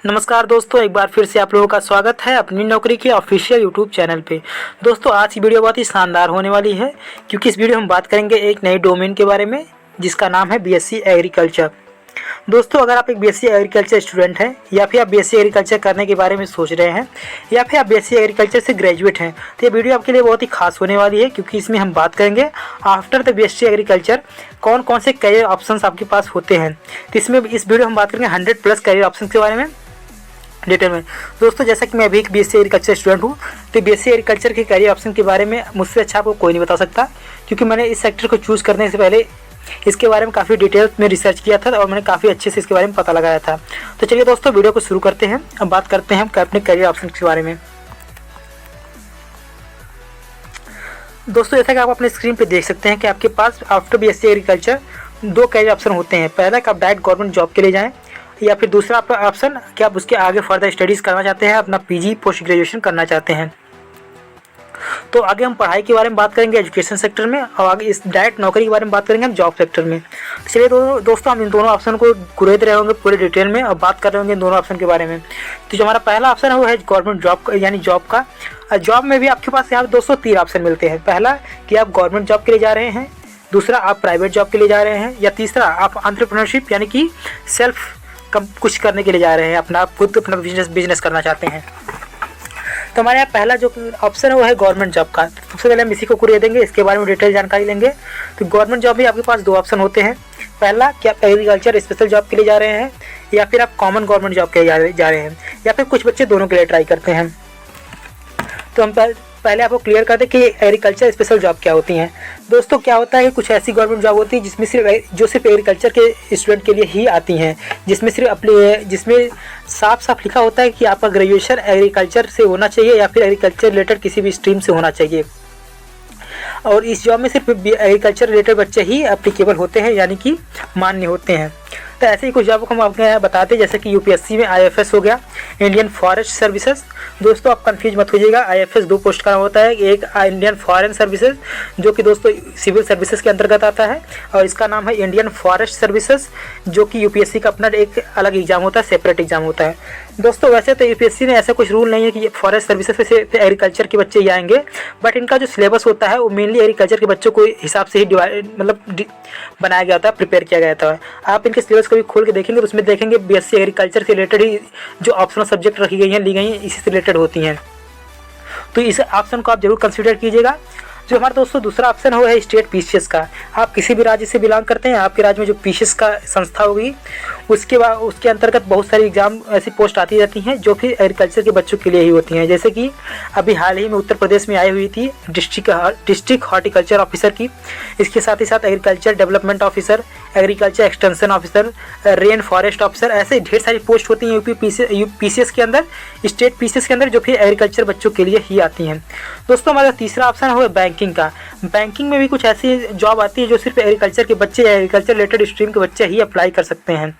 नमस्कार दोस्तों, एक बार फिर से आप लोगों का स्वागत है अपनी नौकरी के ऑफिशियल यूट्यूब चैनल पे। दोस्तों आज की वीडियो बहुत ही शानदार होने वाली है, क्योंकि इस वीडियो में हम बात करेंगे एक नई डोमेन के बारे में जिसका नाम है बीएससी एग्रीकल्चर। दोस्तों अगर आप एक बीएससी एग्रीकल्चर स्टूडेंट हैं या फिर आप बीएससी एग्रीकल्चर करने के बारे में सोच रहे हैं या फिर आप बीएससी एग्रीकल्चर से ग्रेजुएट हैं, तो ये वीडियो आपके लिए बहुत ही खास होने वाली है, क्योंकि इसमें हम बात करेंगे आफ्टर द बीएससी एग्रीकल्चर कौन कौन से करियर ऑप्शंस आपके पास होते हैं। तो इसमें इस वीडियो हम बात करेंगे 100+ करियर ऑप्शन के बारे में डिटेल में। दोस्तों जैसा कि मैं अभी एक बीएससी एग्रीकल्चर स्टूडेंट हूँ, तो बीएससी एग्रीकल्चर के करियर ऑप्शन के बारे में मुझसे अच्छा आपको कोई नहीं बता सकता, क्योंकि मैंने इस सेक्टर को चूज़ करने से पहले इसके बारे में काफ़ी डिटेल्स में रिसर्च किया था और मैंने काफ़ी अच्छे से इसके बारे में पता लगाया था। तो चलिए दोस्तों वीडियो को शुरू करते हैं। अब बात करते हैं हम अपने करियर ऑप्शन के बारे में। दोस्तों जैसा कि आप अपने स्क्रीन पर देख सकते हैं कि आपके पास after BSc agriculture 2 career option होते हैं। पहला कि आप डायरेक्ट गवर्नमेंट जॉब के लिए जाएँ, या फिर दूसरा आपका ऑप्शन कि आप उसके आगे फर्दर स्टडीज़ करना चाहते हैं, अपना पीजी पोस्ट ग्रेजुएशन करना चाहते हैं। तो आगे हम पढ़ाई के बारे में बात करेंगे एजुकेशन सेक्टर में, और आगे इस डायरेक्ट नौकरी के बारे में बात करेंगे हम जॉब सेक्टर में। चलिए दोस्तों हम इन दोनों ऑप्शन को कुरेद रहे होंगे पूरे डिटेल में और बात कर रहे होंगे इन दोनों ऑप्शन के बारे में। तो जो हमारा पहला ऑप्शन है वो है गवर्नमेंट जॉब, यानी जॉब का। जॉब में भी आपके पास यहाँ दोस्तों 3 ऑप्शन मिलते हैं। पहला कि आप गवर्नमेंट जॉब के लिए जा रहे हैं, दूसरा आप प्राइवेट जॉब के लिए जा रहे हैं, या तीसरा आप एंटरप्रेन्योरशिप यानी कि सेल्फ कुछ करने के लिए जा रहे हैं, अपना खुद अपना बिजनेस करना चाहते हैं। तो हमारे यहाँ पहला जो ऑप्शन है वो है गवर्नमेंट जॉब का। सबसे पहले हम इसी को कुरियर देंगे, इसके बारे में डिटेल जानकारी लेंगे। तो गवर्नमेंट जॉब में आपके पास 2 ऑप्शन होते हैं। पहला कि आप एग्रीकल्चर स्पेशल जॉब के लिए जा रहे हैं, या फिर आप कॉमन गवर्नमेंट जॉब के लिए जा रहे हैं, या फिर कुछ बच्चे दोनों के लिए ट्राई करते हैं। तो हम पहले आपको क्लियर कर दें कि एग्रीकल्चर स्पेशल जॉब क्या होती हैं। दोस्तों क्या होता है कि कुछ ऐसी गवर्नमेंट जॉब होती है जिसमें सिर्फ एग्रीकल्चर के स्टूडेंट के लिए ही आती हैं, जिसमें साफ लिखा होता है कि आपका ग्रेजुएशन एग्रीकल्चर से होना चाहिए या फिर एग्रीकल्चर रिलेटेड किसी भी स्ट्रीम से होना चाहिए। और इस जॉब में सिर्फ एग्रीकल्चर रिलेटेड बच्चे ही एप्लीकेबल होते हैं, यानी कि मान्य होते हैं। तो ऐसे ही कुछ जॉब को हम आपके यहाँ बताते हैं, जैसे कि यूपीएससी में आईएफएस हो गया, इंडियन फॉरेस्ट सर्विसेज। दोस्तों आप कंफ्यूज मत होइएगा, आईएफएस 2 पोस्ट का होता है। एक इंडियन फॉरेन सर्विसेज जो कि दोस्तों सिविल सर्विसेज के अंतर्गत आता है, और इसका नाम है इंडियन फॉरेस्ट सर्विसेज जो कि यूपीएससी का अपना एक अलग एग्जाम होता है, सेपरेट एग्जाम होता है। दोस्तों वैसे तो यूपीएससी ने ऐसा कुछ रूल नहीं है कि फॉरेस्ट सर्विसेज से एग्रीकल्चर के बच्चे ही आएंगे, बट इनका जो सिलेबस होता है वो मेनली एग्रीकल्चर के बच्चों को हिसाब से ही बनाया गया था, प्रिपेयर किया गया था। आप इनके सिलेबस को भी खोल के देखेंगे तो उसमें देखेंगे बीएससी एग्रीकल्चर से रिलेटेड ही जो ऑप्शनल सब्जेक्ट रखी गई हैं, ली गई हैं, इसी से रिलेटेड होती हैं। तो इस ऑप्शन को आप जरूर कंसीडर कीजिएगा। जो हमारा दोस्तों दूसरा ऑप्शन है वो है स्टेट पीसीएस का। आप किसी भी राज्य से बिलोंग करते हैं, आपके राज्य में जो पीसीएस का संस्था होगी उसके अंतर्गत बहुत सारी एग्जाम ऐसी पोस्ट आती रहती हैं जो फिर एग्रीकल्चर के बच्चों के लिए ही होती हैं। जैसे कि अभी हाल ही में उत्तर प्रदेश में आई हुई थी डिस्ट्रिक्ट हॉर्टिकल्चर ऑफिसर की, इसके साथ ही साथ agriculture development officer, agriculture extension officer, rain forest officer, ऐसे ढेर सारी पोस्ट होती हैं यूपी पीसीएस के अंदर, स्टेट पीसीएस के अंदर, जो फिर एग्रीकल्चर बच्चों के लिए ही आती हैं। दोस्तों हमारा तीसरा ऑप्शन है बैंकिंग का। बैंकिंग में भी कुछ ऐसी जॉब आती है जो सिर्फ एग्रीकल्चर के बच्चे या एग्रीकल्चर रिलेटेड स्ट्रीम के बच्चे ही अप्लाई कर सकते हैं।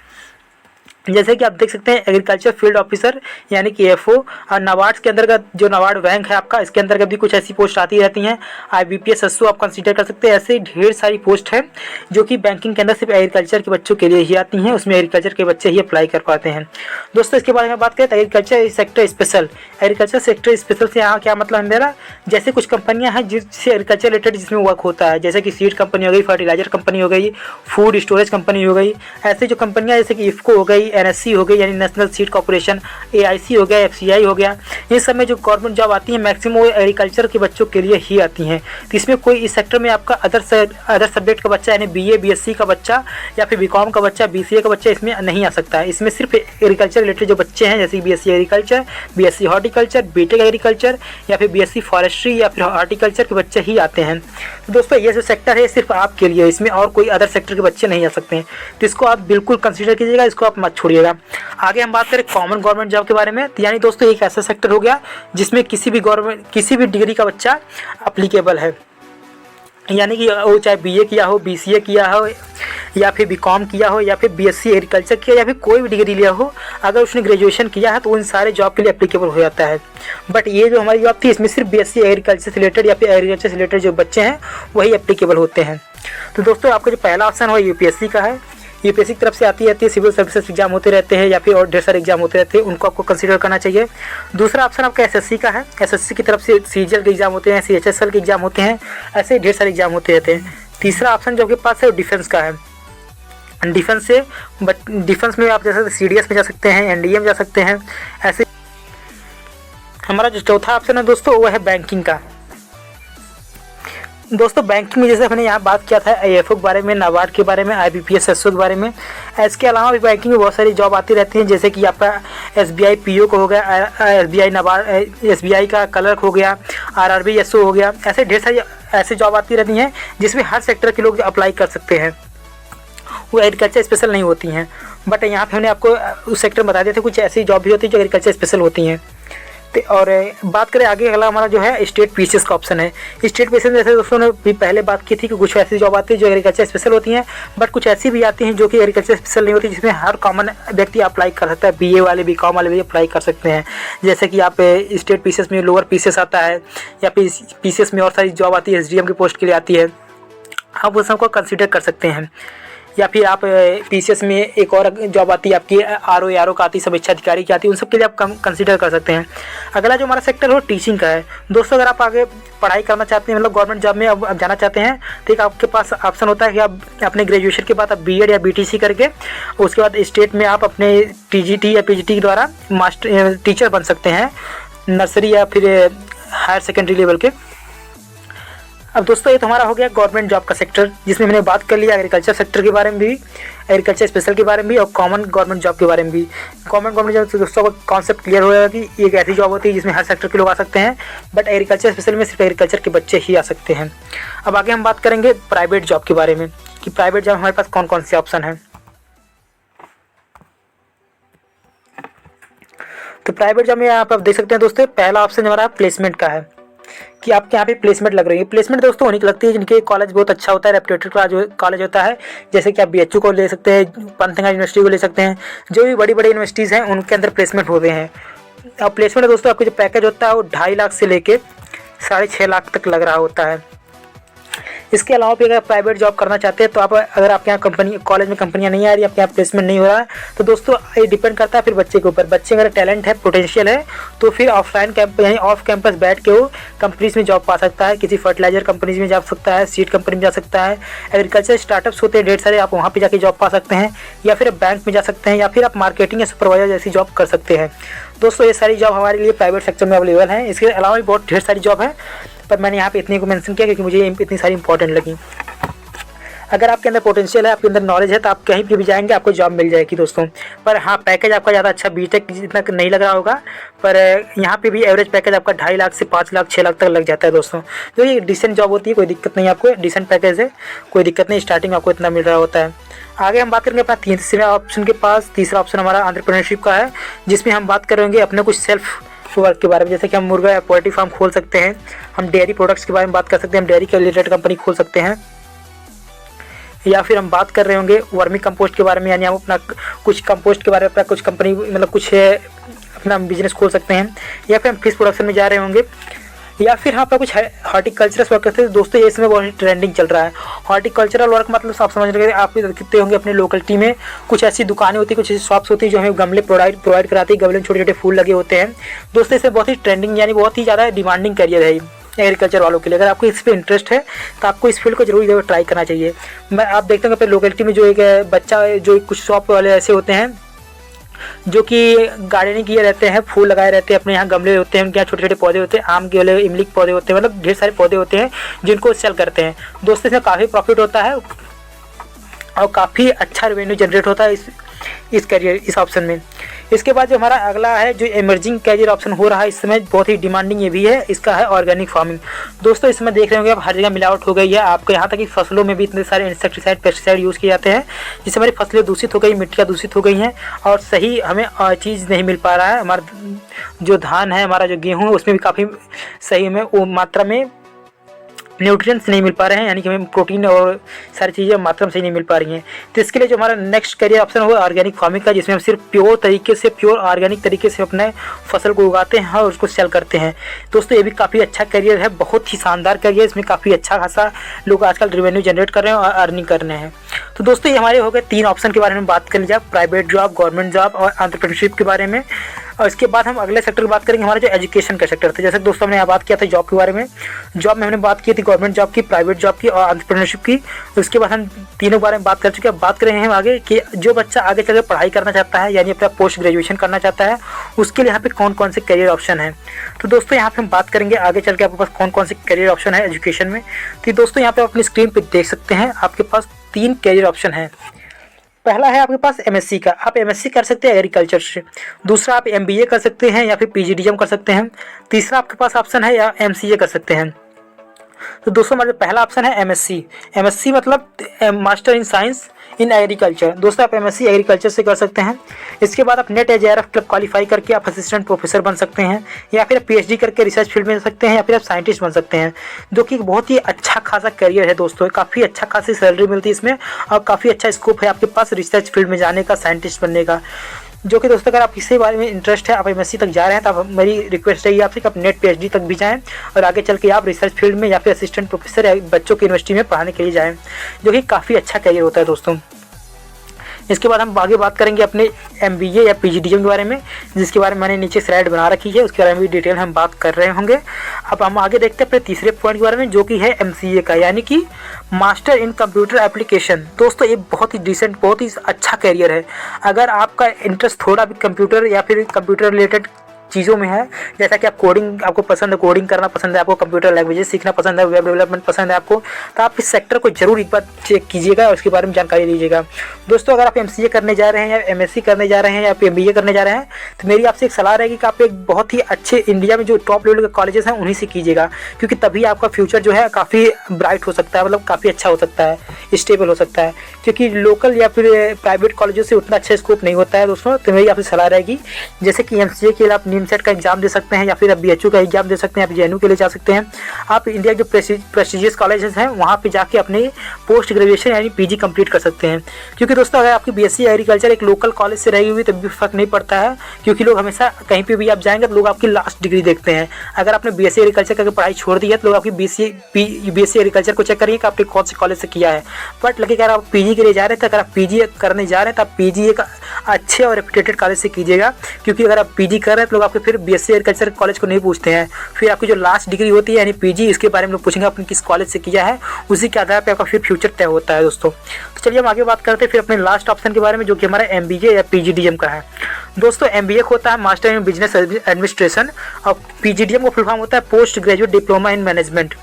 जैसे कि आप देख सकते हैं एग्रीकल्चर फील्ड ऑफिसर यानी कि एफओ, और नाबार्ड के अंतर्गत जो नाबार्ड बैंक है आपका, इसके अंतर्गत भी कुछ ऐसी पोस्ट आती रहती हैं। आईबीपीएस एसओ आप कंसीडर कर सकते हैं। ऐसे ढेर सारी पोस्ट हैं जो कि बैंकिंग के अंदर सिर्फ एग्रीकल्चर के बच्चों के लिए ही आती हैं, उसमें एग्रीकल्चर के बच्चे ही अप्लाई कर पाते हैं। दोस्तों इसके बारे में बात करें तो एग्रीकल्चर सेक्टर स्पेशल से यहाँ क्या मतलब है मेरा, जैसे कुछ कंपनियाँ हैं जिससे एग्रीकल्चर रिलेटेड जिसमें वर्क होता है, जैसे कि सीड कंपनी हो गई, फर्टिलाइजर कंपनी हो गई, फूड स्टोरेज कंपनी हो गई। ऐसे जो कंपनियाँ जैसे कि इफ्को हो गई, एनएससी हो गई यानी नेशनल सीड कॉर्पोरेशन, एआईसी हो गया, एफसीआई हो गया, ये सब में जो गवर्नमेंट जॉब आती है मैक्सिमम वो एग्रीकल्चर के बच्चों के लिए ही आती हैं। तो इसमें कोई इस सेक्टर में आपका अदर सब्जेक्ट का बच्चा यानी बीए बीएससी का बच्चा या फिर बीकॉम का बच्चा, बीसीए का बच्चा इसमें नहीं आ सकता है। इसमें सिर्फ एग्रीकल्चर रिलेटेड जो बच्चे हैं जैसे BSc agriculture, BSc horticulture, BTech agriculture या फिर बीएससी फॉरेस्ट्री या फिर हॉर्टिकल्चर के बच्चे ही आते हैं। तो दोस्तों ये जो सेक्टर है सिर्फ आपके लिए, इसमें और कोई अदर सेक्टर के बच्चे नहीं आ सकते हैं। तो इसको आप बिल्कुल कंसीडर कीजिएगा, इसको आप मत छोड़िएगा। आगे हम बात करें कॉमन गवर्नमेंट जॉब के बारे में, तो यानी दोस्तों एक ऐसा सेक्टर हो गया जिसमें किसी भी डिग्री का बच्चा अप्लीकेबल है, यानी कि वो चाहे बीए किया हो, बीसीए किया हो, या फिर बीकॉम किया हो या फिर बीएससी एग्रीकल्चर किया या फिर कोई भी डिग्री लिया हो, अगर उसने ग्रेजुएशन किया है तो उन सारे जॉब के लिए एप्लीकेबल हो जाता है। बट ये जो हमारी जॉब थी इसमें सिर्फ बीएससी एग्रीकल्चर से रिलेटेड या फिर एग्रीकल्चर से रिलेटेड जो बच्चे हैं वही एप्लीकेबल होते हैं। तो दोस्तों आपका जो पहला ऑप्शन है यूपीएससी का है। यूपीएससी की तरफ से आती है, सिविल सर्विसेज एग्जाम होते रहते हैं या फिर और ढेर सारे एग्जाम होते रहते हैं, उनको आपको कंसीडर करना चाहिए। दूसरा ऑप्शन आपका एसएससी का है। एसएससी की तरफ से सीजीएल के एग्जाम होते हैं, सीएचएसएल के एग्जाम होते हैं, ऐसे ढेर सारे एग्जाम होते रहते हैं। तीसरा ऑप्शन जो आपके पास है वो डिफेंस का है। डिफेंस से डिफेंस में आप जा सकते हैं, सीडीएस में जा सकते हैं, एनडीए में जा सकते हैं। ऐसे हमारा जो चौथा ऑप्शन है दोस्तों वो है बैंकिंग का। दोस्तों बैंकिंग में जैसे हमने यहाँ बात किया था आईएफओ के बारे में, नाबार्ड के बारे में, आईबीपीएस एसओ के बारे में, इसके अलावा भी बैंकिंग में बहुत सारी जॉब आती रहती हैं, जैसे कि आपका एसबीआई पीओ को हो गया, एसबीआई नाबार्ड, एसबीआई का क्लर्क हो गया, आरआरबी एसओ हो गया। ऐसे ढेर सारी ऐसी जॉब आती रहती हैं जिसमें हर सेक्टर के लोग अप्लाई कर सकते हैं, वो एग्रीकल्चर स्पेशल नहीं होती हैं। बट यहाँ पे हमने आपको उस सेक्टर में बता दिए थे कुछ ऐसी जॉब भी होती है जो एग्रीकल्चर स्पेशल होती हैं। और बात करें आगे, अगला हमारा जो है स्टेट पीसीएस का ऑप्शन है। स्टेट पीसीएस जैसे दोस्तों ने भी पहले बात की थी कि कुछ ऐसी जॉब आती है जो एग्रीकल्चर स्पेशल होती हैं, बट कुछ ऐसी भी आती हैं जो कि एग्रीकल्चर स्पेशल नहीं होती, जिसमें हर कॉमन व्यक्ति अप्लाई कर सकता है। बीए वाले, बीकॉम वाले भी अप्लाई कर सकते हैं। जैसे कि आप स्टेट पीसीएस में लोअर पीसीएस आता है या फिर पीसीएस में और सारी जॉब आती है, एसडीएम की पोस्ट के लिए आती है, आप उस सबको कंसिडर कर सकते हैं। या फिर आप पीसीएस में एक और जॉब आती है आपकी आरओ का आती है, समीक्षा अधिकारी की आती है, उन सब के लिए आप कंसिडर कर सकते हैं। अगला जो हमारा सेक्टर है टीचिंग का है। दोस्तों अगर आप आगे पढ़ाई करना चाहते हैं, मतलब गवर्नमेंट जॉब में अब जाना चाहते हैं, तो एक आपके पास ऑप्शन होता है कि आप अपने ग्रेजुएशन के बाद आप बीएड या बीटीसी करके उसके बाद स्टेट में आप अपने टीजीटी या पीजीटी के द्वारा मास्टर टीचर बन सकते हैं, नर्सरी या फिर हायर सेकेंडरी लेवल के। अब दोस्तों ये तो हमारा हो गया गवर्नमेंट जॉब का सेक्टर, जिसमें मैंने बात कर लिया एग्रीकल्चर सेक्टर के बारे में भी, एग्रीकल्चर स्पेशल के बारे में भी और कॉमन गवर्नमेंट जॉब के बारे में भी। गवर्नमेंट जॉब से दोस्तों का कॉन्सेप्ट क्लियर हो जाएगा कि एक ऐसी जॉब होती है जिसमें हर सेक्टर के लोग आ सकते हैं, बट एग्रीकल्चर स्पेशल में सिर्फ एग्रीकल्चर के बच्चे ही आ सकते हैं। अब आगे हम बात करेंगे प्राइवेट जॉब के बारे में कि प्राइवेट जॉब हमारे पास कौन कौन से ऑप्शन हैं। तो प्राइवेट जॉब में आप देख सकते हैं दोस्तों, पहला ऑप्शन हमारा प्लेसमेंट का है कि आपके यहाँ पे प्लेसमेंट लग रही है। प्लेसमेंट दोस्तों उन्हीं की लगती है जिनके कॉलेज बहुत अच्छा होता है, रेप्यूटेड का जो कॉलेज होता है, जैसे कि आप बीएचयू को ले सकते हैं, पंतनगर यूनिवर्सिटी को ले सकते हैं, जो भी बड़ी बड़ी यूनिवर्सिटीज़ हैं उनके अंदर प्लेसमेंट होते हैं। अब प्लेसमेंट दोस्तों आपका जो पैकेज होता है वो 2.5 लाख से लेके 6.5 लाख तक लग रहा होता है। इसके अलावा भी अगर प्राइवेट जॉब करना चाहते हैं तो आप अगर आपके यहाँ कंपनी कॉलेज में कंपनियाँ नहीं आ रही, आपके यहाँ प्लेसमेंट नहीं हो रहा है, तो दोस्तों ये डिपेंड करता है फिर बच्चे के ऊपर। बच्चे अगर टैलेंट है, पोटेंशियल है, तो फिर ऑफलाइन कैंप यानी ऑफ कैंपस बैठ के वो कंपनीज में जॉब पा सकता है। किसी फर्टिलाइजर कंपनीज में जा सकता है, सीड कंपनी में जा सकता है, एग्रीकल्चर स्टार्टअप्स होते हैं ढेर सारे, आप वहाँ पर जाके जॉब पा सकते हैं, या फिर बैंक में जा सकते हैं, या फिर आप मार्केटिंग या सुपरवाइजर जैसी जॉब कर सकते हैं। दोस्तों ये सारी जॉब हमारे लिए प्राइवेट सेक्टर में अवेलेबल है। इसके अलावा भी बहुत ढेर सारी जॉब है, पर मैंने यहाँ पे इतनी को मेंशन किया क्योंकि मुझे इतनी सारी इंपॉर्टेंट लगी। अगर आपके अंदर पोटेंशियल है, आपके अंदर नॉलेज है, तो आप कहीं पे भी जाएंगे आपको जॉब मिल जाएगी दोस्तों। पर हाँ, पैकेज आपका ज़्यादा अच्छा बीटेक जितना नहीं लग रहा होगा, पर यहाँ पे भी एवरेज पैकेज आपका 2.5 लाख से 5 लाख 6 लाख तक लग जाता है दोस्तों। तो ये डिसेंट जॉब होती है, कोई दिक्कत नहीं, आपको डिसेंट पैकेज है, कोई दिक्कत नहीं, स्टार्टिंग आपको इतना मिल रहा होता है। आगे हम बात करेंगे अपना तीसरे ऑप्शन के पास। तीसरा ऑप्शन हमारा एंटरप्रेन्योरशिप का है, जिसमें हम बात करेंगे अपने कुछ सेल्फ वर्क के बारे में, जैसे कि हम मुर्गा या पोल्ट्री फार्म खोल सकते हैं, हम डेयरी प्रोडक्ट्स के बारे में बात कर सकते हैं, हम डेयरी के रिलेटेड कंपनी खोल सकते हैं, या फिर हम बात कर रहे होंगे वर्मी कंपोस्ट के बारे में, यानी हम अपना कुछ कंपोस्ट के बारे में अपना कुछ कंपनी मतलब कुछ अपना बिजनेस खोल सकते हैं, या फिर हम फिश प्रोडक्शन में जा रहे होंगे, या फिर यहाँ पर कुछ हॉर्टिकल्चरल वर्क करते हैं। दोस्तों ये इसमें बहुत ट्रेंडिंग चल रहा है हॉर्टिकल्चरल वर्क, मतलब आप समझ रहे हैं, आप देखते होंगे अपने लोकलिटी में कुछ ऐसी दुकानें होती है, कुछ ऐसी शॉप्स होती है जो हमें गमले प्रोवाइड कराती है, गमले में छोटे छोटे फूल लगे होते हैं। दोस्तों इसमें बहुत ही ट्रेंडिंग यानी बहुत ही ज़्यादा डिमांडिंग करियर है एग्रीकल्चर वालों के लिए। अगर आपको इस पर इंटरेस्ट है तो आपको इस फील्ड को जरूर ट्राई करना चाहिए। आप देखते होंगे अपने लोकेलिटी में जो एक बच्चा, जो कुछ शॉप वाले ऐसे होते हैं जो कि गार्डनिंग किए रहते हैं, फूल लगाए रहते हैं, अपने यहाँ गमले होते हैं, उनके यहाँ छोटे छोटे पौधे होते हैं, आम के वाले, इमली के पौधे होते हैं, मतलब ढेर सारे पौधे होते हैं जिनको सेल करते हैं। दोस्तों इसमें काफ़ी प्रॉफिट होता है और काफ़ी अच्छा रेवेन्यू जनरेट होता है इस करियर इस ऑप्शन में। इसके बाद जो हमारा अगला है जो इमर्जिंग करियर ऑप्शन हो रहा है इस समय, बहुत ही डिमांडिंग ये भी है, इसका है ऑर्गेनिक फार्मिंग। दोस्तों इसमें देख रहे होंगे आप हर जगह मिलावट हो गई है, आपको यहाँ तक कि फसलों में भी इतने सारे इंसेक्टिसाइड पेस्टिसाइड यूज़ किए जाते हैं जिससे हमारी फसलें दूषित हो गई, मिट्टियाँ दूषित हो गई हैं और सही हमें चीज़ नहीं मिल पा रहा है। हमारा जो धान है, हमारा जो गेहूँ है, उसमें भी काफ़ी सही में वो मात्रा में न्यूट्रिएंट्स नहीं मिल पा रहे हैं, यानी कि हमें प्रोटीन और सारी चीज़ें मात्रा में सही नहीं मिल पा रही हैं। तो इसके लिए जो हमारा नेक्स्ट करियर ऑप्शन होगा ऑर्गेनिक फार्मिंग का, जिसमें हम सिर्फ प्योर तरीके से, प्योर ऑर्गेनिक तरीके से अपने फसल को उगाते हैं और उसको सेल करते हैं। दोस्तों ये भी काफ़ी अच्छा करियर है, बहुत ही शानदार करियर, इसमें काफ़ी अच्छा खासा लोग आजकल रेवेन्यू जनरेट कर रहे हैं और अर्निंग कर रहे हैं। तो दोस्तों ये हमारे हो गए 3 ऑप्शन के बारे में बात कर लीजिए, प्राइवेट जॉब, गवर्नमेंट जॉब और एंटरप्रेन्योरशिप के बारे में। और इसके बाद हम अगले सेक्टर की बात करेंगे, हमारा जो एजुकेशन का सेक्टर था। जैसे दोस्तों हमने यहाँ बात किया था जॉब के बारे में, जॉब में हमने बात की थी गवर्नमेंट जॉब की, प्राइवेट जॉब की और एंटरप्रेन्योरशिप की। उसके बाद हम तीनों के बारे में बात कर चुके हैं। बात कर रहे हैं हम आगे कि जो बच्चा आगे चलकर पढ़ाई करना चाहता है, यानी अपना पोस्ट ग्रेजुएशन करना चाहता है, उसके लिए यहाँ पे कौन कौन से करियर ऑप्शन हैं। तो दोस्तों यहाँ पे हम बात करेंगे आगे चल के आपके पास कौन कौन से करियर ऑप्शन है एजुकेशन में। तो दोस्तों यहाँ पे अपनी स्क्रीन पर देख सकते हैं आपके पास 3 करियर ऑप्शन हैं। पहला है आपके पास एमएससी का, आप एमएससी कर सकते हैं एग्रीकल्चर से। दूसरा आप एमबीए कर सकते हैं या फिर पीजीडीएम कर सकते हैं। तीसरा आपके पास ऑप्शन है या एमसीए कर सकते हैं। तो दोस्तों हमारा पहला ऑप्शन है एमएससी। एमएससी मतलब master in science in agriculture. दोस्तों आप एमएससी एग्रीकल्चर से कर सकते हैं। इसके बाद आप नेट एजेआरएफ क्लब क्वालिफाई करके आप असिस्टेंट प्रोफेसर बन सकते हैं, या फिर पीएचडी करके रिसर्च फील्ड में जा सकते हैं, या फिर आप साइंटिस्ट बन सकते हैं, जो कि बहुत ही अच्छा खासा करियर है दोस्तों। काफ़ी अच्छा खासी सैलरी मिलती है इसमें और काफ़ी अच्छा स्कोप है आपके पास रिसर्च फील्ड में जाने का, साइंटिस्ट बनने का। जो कि दोस्तों अगर आप इसी बारे में इंटरेस्ट है, आप एमएससी तक जा रहे हैं, तो आप मेरी रिक्वेस्ट रहेगी आपसे कि आप नेट पीएचडी तक भी जाएं और आगे चल के आप रिसर्च फील्ड में या फिर असिस्टेंट प्रोफेसर या बच्चों की यूनिवर्सिटी में पढ़ाने के लिए जाएं, जो कि काफ़ी अच्छा करियर होता है दोस्तों। इसके बाद हम आगे बात करेंगे अपने एमबीए या पीजीडीएम के बारे में, जिसके बारे में मैंने नीचे स्लाइड बना रखी है, उसके बारे में भी डिटेल हम बात कर रहे होंगे। अब हम आगे देखते हैं अपने तीसरे पॉइंट के बारे में, जो कि है एमसीए का, यानी कि मास्टर इन कंप्यूटर एप्लीकेशन। दोस्तों ये बहुत ही डिसेंट, बहुत ही अच्छा करियर है। अगर आपका इंटरेस्ट थोड़ा भी कंप्यूटर या फिर कंप्यूटर रिलेटेड चीज़ों में है, जैसा कि आप कोडिंग, आपको पसंद है, कोडिंग करना पसंद है, आपको कंप्यूटर लैंग्वेजेस सीखना पसंद है, वेब डेवलपमेंट पसंद है आपको, तो आप इस सेक्टर को जरूर एक बार चेक कीजिएगा और उसके बारे में जानकारी लीजिएगा। दोस्तों अगर आप एमसीए करने जा रहे हैं या एमएससी करने जा रहे हैं या आप एमबीए करने जा रहे हैं, तो मेरी आपसे एक सलाह रहेगी कि आप एक बहुत ही अच्छे इंडिया में जो टॉप लेवल के कॉलेजेस हैं उन्हीं से कीजिएगा, क्योंकि तभी आपका फ्यूचर जो है काफ़ी ब्राइट हो सकता है, मतलब काफ़ी अच्छा हो सकता है, स्टेबल हो सकता है। क्योंकि लोकल या फिर प्राइवेट कॉलेजों से उतना अच्छा स्कोप नहीं होता है दोस्तों। तो मेरी आपसे सलाह रहेगी, जैसे कि एमसीए के लिए आप नीमसेट का एग्जाम दे सकते हैं, या फिर आप बीएचयू का एग्जाम दे सकते हैं, आप जेएनयू के लिए जा सकते हैं। आप इंडिया के प्रेस्टिजियस कॉलेजेस हैं वहाँ पे जाके अपनी पोस्ट ग्रेजुएशन यानी पीजी कंप्लीट कर सकते हैं। क्योंकि दोस्तों अगर आपकी बीएससी एग्रीकल्चर एक लोकल कॉलेज से रही हुई तब भी फर्क नहीं पड़ता है, क्योंकि लोग हमेशा कहीं पे भी आप जाएंगे तो लोग आपकी लास्ट डिग्री देखते हैं। अगर आपने बीएससी एग्रीकल्चर करके पढ़ाई छोड़ दी है तो लोग आपकी बीएससी एग्रीकल्चर को चेक करेंगे कि आपने कौन से कॉलेज से किया है। बट लेकिन अगर आप पीजी के लिए जा रहे थे, अगर आप पीजी करने जा रहे हैं तो आप पीजी एक अच्छे और रेपुटेटेड कॉलेज से कीजिएगा, क्योंकि अगर आप पीजी कर रहे हैं तो लोग आपके फिर बीएससी एग्रीकल्चर कॉलेज को नहीं पूछते हैं। फिर आपकी जो लास्ट डिग्री होती है यानी पीजी, इसके बारे में लोग पूछेंगे आपने किस कॉलेज से किया है, उसी के आधार पर आपका फिर फ्यूचर तय होता है दोस्तों। तो चलिए हम आगे बात करते हैं फिर अपने लास्ट ऑप्शन के बारे में, जो कि हमारा एमबीए या पीजीडीएम का है। दोस्तों एमबीए होता है मास्टर इन बिजनेस एडमिनिस्ट्रेशन और पीजीडीएम का फुल फॉर्म होता है post graduate diploma in management.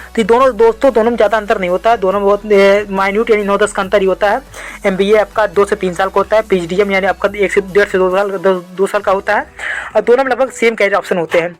तो दोनों दोस्तों दोनों में ज़्यादा अंतर नहीं होता है, दोनों बहुत माइन्यूट यानी 9-10 का अंतर ही होता है। एमबीए आपका 2 से 3 साल का होता है, पीजीडीएम यानी आपका 1 से 1.5 से 2 साल का होता है, और दोनों में लगभग सेम कैरियर ऑप्शन होते हैं।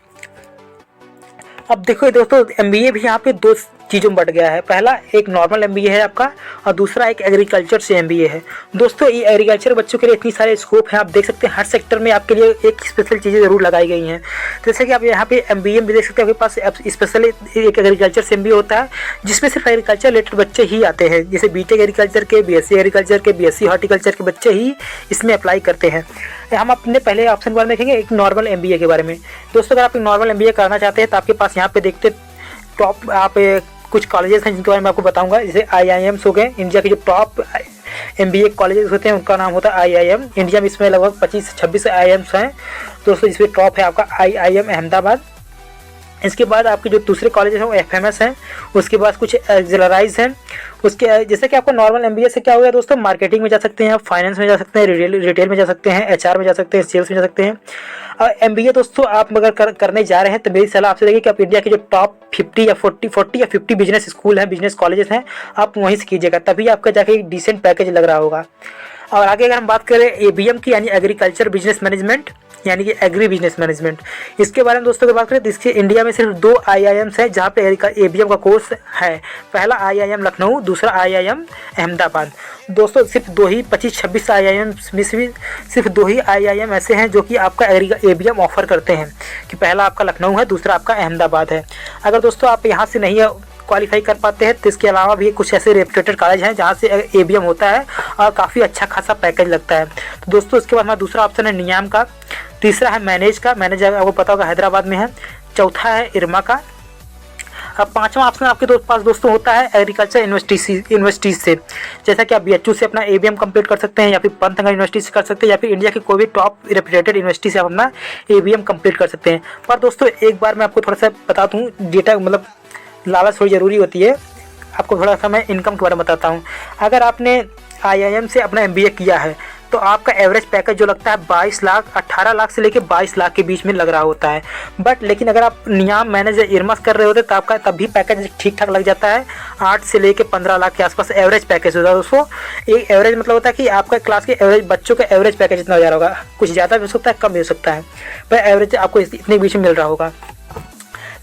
अब देखो दोस्तों एमबीए भी यहाँ पे 2 चीज़ों में बढ़ गया है। पहला एक नॉर्मल एमबीए है आपका, और दूसरा एक एग्रीकल्चर से एमबीए है। दोस्तों ये एग्रीकल्चर बच्चों के लिए इतनी सारे स्कोप हैं, आप देख सकते हैं हर सेक्टर में आपके लिए एक स्पेशल चीज़ें ज़रूर लगाई गई हैं। जैसे कि आप यहाँ पे एमबीए में देख सकते हैं आपके पास स्पेशल एक एग्रीकल्चर से एमबीए होता है, जिसमें सिर्फ एग्रीकल्चर रिलेटेड बच्चे ही आते हैं। जैसे बीटेक एग्रीकल्चर के, बीएससी एग्रीकल्चर के, बीएससी हॉर्टिकल्चर के बच्चे ही इसमें अप्लाई करते हैं। हम अपने पहले ऑप्शन के बारे में देखेंगे एक नॉर्मल एमबीए के बारे में। दोस्तों अगर आप एक नॉर्मल एमबीए करना चाहते हैं तो आपके पास यहाँ पे देखते टॉप आप कुछ कॉलेजेस हैं जिनके बारे में आपको बताऊंगा। जैसे आईआईएम्स हो गए, इंडिया के जो टॉप एमबीए कॉलेजेस होते हैं उनका नाम होता है आईआईएम। इंडिया में इसमें लगभग 25 से 26 आईआईएम्स हैं दोस्तों। इसमें टॉप है आपका आईआईएम अहमदाबाद। इसके बाद आपके जो दूसरे कॉलेज हैं वो एफएमएस हैं, उसके बाद कुछ एक्सेलराइज हैं। उसके जैसे कि आपको नॉर्मल एमबीए से क्या हो गया दोस्तों, मार्केटिंग में जा सकते हैं, आप फाइनेंस में जा सकते हैं, रिटेल में जा सकते हैं, एचआर में जा सकते हैं, सेल्स में जा सकते हैं। और एमबीए दोस्तों आप अगर करने जा रहे हैं तो मेरी सलाह आपसे रहेगी कि आप इंडिया के जो टॉप 50 या 40 या 50 बिजनेस स्कूल हैं, बिजनेस कॉलेजेस हैं, आप वहीं से कीजिएगा, तभी आपका जाके एक डिसेंट पैकेज लग रहा होगा। और आगे अगर हम बात करें एबीएम की यानी एग्रीकल्चर बिजनेस मैनेजमेंट, यानी कि एग्री बिजनेस मैनेजमेंट। इसके बारे में दोस्तों की बात करें तो इसके इंडिया में सिर्फ 2 IIMs है जहाँ पे ABM का कोर्स है। पहला IIM लखनऊ, दूसरा IIM अहमदाबाद। दोस्तों सिर्फ 2 ही 25-26 IIMs में से सिर्फ 2 ही IIM ऐसे हैं जो कि आपका ABM ऑफर करते हैं, कि पहला आपका लखनऊ है, दूसरा आपका अहमदाबाद है। अगर दोस्तों आप यहाँ से नहीं क्वालिफाई कर पाते हैं तो इसके अलावा भी कुछ ऐसे रेपुटेड कॉलेज हैं जहाँ से ABM होता है और काफ़ी अच्छा खासा पैकेज लगता है। तो दोस्तों इसके बाद हमारा दूसरा ऑप्शन है नियाम का, तीसरा है मैनेज का, मैनेज आपको पता होगा हैदराबाद में है, चौथा है इरमा का। अब पांचवा ऑप्शन आपके पास दोस्तों होता है एग्रीकल्चर यूनिवर्सिटीज़ से, जैसा कि आप BHU से अपना ABM कंप्लीट कर सकते हैं, या फिर पंतनगर यूनिवर्सिटी से कर सकते हैं, या फिर इंडिया की कोई भी टॉप रेपुटेड यूनिवर्सिटी से आप अपना ABM कंप्लीट कर सकते हैं। पर दोस्तों एक बार मैं आपको थोड़ा सा बता दूँ, डेटा मतलब लालच थोड़ी ज़रूरी होती है, आपको थोड़ा सा मैं इनकम के बारे में बताता हूँ। अगर आपने IIM से अपना MBA किया है तो आपका एवरेज पैकेज जो लगता है 22 लाख 18 लाख से लेकर 22 लाख के बीच में लग रहा होता है। बट लेकिन अगर आप नियाम मैनेज इरमस कर रहे होते तो आपका तब भी पैकेज ठीक ठाक लग जाता है, 8 से लेकर 15 लाख के आसपास एवरेज पैकेज होता है दोस्तों। एक एवरेज मतलब होता है कि आपका क्लास के एवरेज बच्चों का एवरेज पैकेज इतना हो जा रहा होगा, कुछ ज़्यादा भी हो सकता है, कम भी हो सकता है, पर एवरेज आपको इतने बीच में मिल रहा होगा।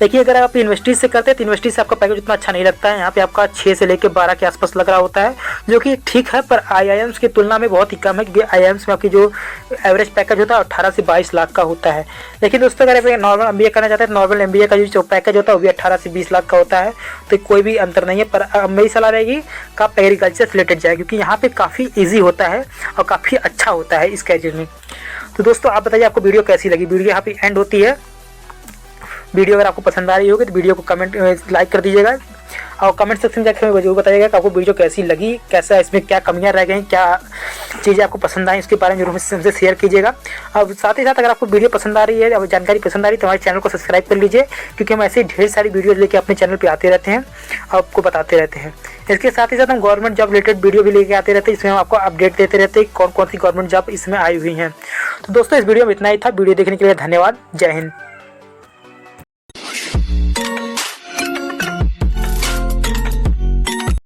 देखिए अगर आप यूनिवर्सिटी से करते हैं तो यूनिवर्सिटी से आपका पैकेज उतना अच्छा नहीं लगता है, यहाँ पे आपका 6 से लेकर 12 के आसपास लग रहा होता है, जो कि ठीक है, पर IIMs की तुलना में बहुत ही कम है, क्योंकि IIMs में आपकी जो एवरेज पैकेज होता है 18 से 22 लाख का होता है। लेकिन दोस्तों अगर आप नॉर्मल MBA करना चाहते हैं तो नॉर्मल MBA का जो पैकेज होता है वो भी 18 से 20 लाख का होता है, तो कोई भी अंतर नहीं है। पर मेरी सलाह रहेगी कि आप एग्रीकल्चर से रिलेटेड जाए, क्योंकि यहाँ पर काफ़ी ईजी होता है और काफ़ी अच्छा होता है इस कैरियर में। तो दोस्तों आप बताइए आपको वीडियो कैसी लगी। वीडियो यहाँ पे एंड होती है। वीडियो अगर आपको पसंद आ रही होगी तो वीडियो को लाइक कर दीजिएगा, और कमेंट सेक्शन में जाकर हमें जरूर बताइएगा कि आपको वीडियो कैसी लगी, कैसा इसमें क्या कमियां रह गई, क्या चीज़ें आपको पसंद आई, इसके बारे में जरूर हमसे शेयर कीजिएगा। और साथ ही साथ अगर आपको वीडियो पसंद आ रही है, और जानकारी पसंद आ रही है तो हमारे चैनल को सब्सक्राइब कर लीजिए, क्योंकि हम ऐसे ढेर सारी वीडियोज़ लेके अपने चैनल पर आते रहते हैं, आपको बताते रहते हैं। इसके साथ ही साथ हम गवर्नमेंट जॉब रिलेटेड वीडियो भी लेके आते रहते हैं, इसमें हम आपको अपडेट देते रहते हैं कौन कौन सी गवर्नमेंट जॉब इसमें आई हुई हैं। तो दोस्तों इस वीडियो में इतना ही था। वीडियो देखने के लिए धन्यवाद। जय हिंद।